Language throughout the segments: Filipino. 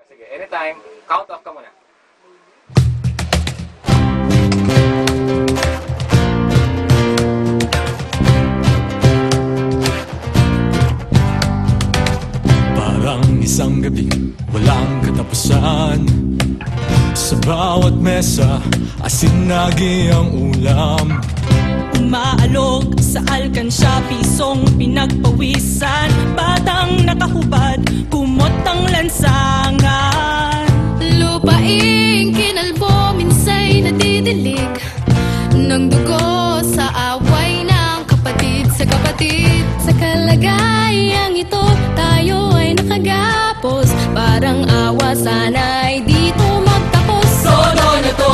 Sige, anytime, count off ka muna. Parang isang gabi, walang katapusan. Sa bawat mesa, asin-nagi ang ulam. Umaalog sa alkansya, pisong pinagpawisan. Batang nakahubad, kumot ang lansangan. Lupaing kinalbo, minsay nadidilig ng dugo sa away ng kapatid sa kapatid. Sa kalagayang ito, tayo ay nakagapos. Parang awa sana'y dito magtapos. Todo na to,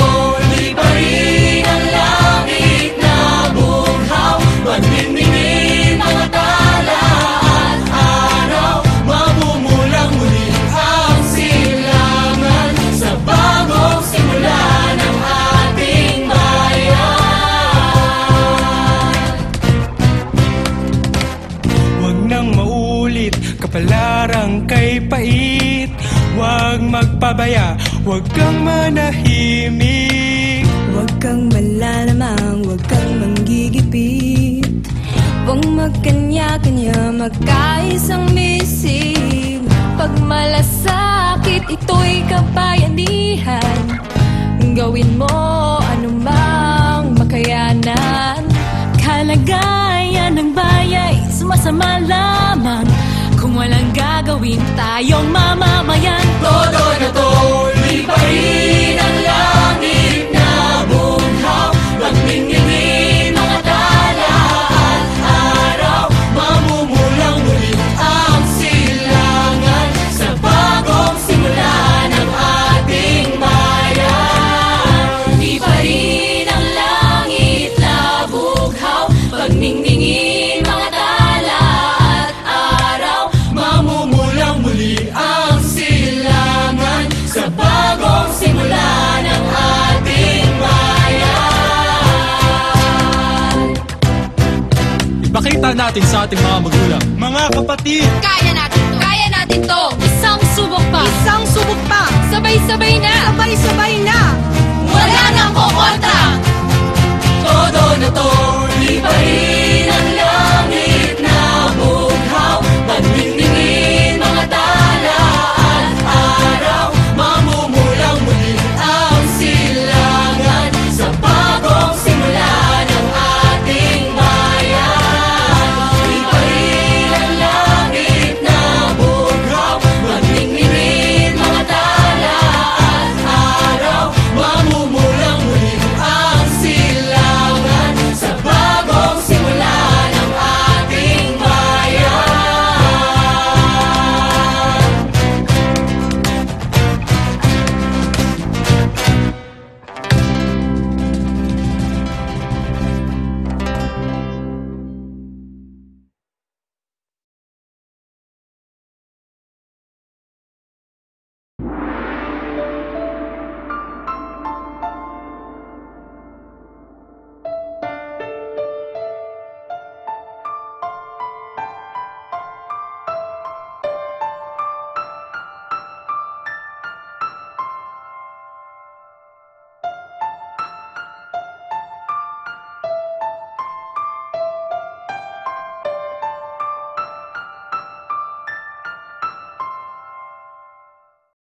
di pa rin ang langit na bughaw. Magniningin mga tala at araw. Mamumulang muli ang silangan sa bagong simula ng ating bayan. Huwag nang maulit kapalarang kay pait. Huwag magpabaya, huwag kang manahimik. Huwag kang malalamang, huwag kang manggigipit. Huwag magkanya-kanya, magkaisang misig. Pag malasakit, ito'y kabayanihan. Gawin mo anumang makayanan. Kalagayan ng bayay, sumasama lamang. Kung walang gagawin tayong mamamayan. Todo na to, di pa rin ang langit na bughaw. Magniningin mga tala at araw. Mamumulang muli ang silangan sa bagong simula ng ating bayan. Di pa rin ang langit na bughaw. Pagningningin mga tala at araw. Mamumulang muli ang silangan sa bagong simula ng ating bayan. Ipakita natin sa ating mga magulang, mga kapatid. Kaya natin to! Kaya natin to! Isang subok pa! Isang subok pa! Sabay-sabay na! Sabay-sabay na! Wala nang kukontra! Todo na to, di pa rin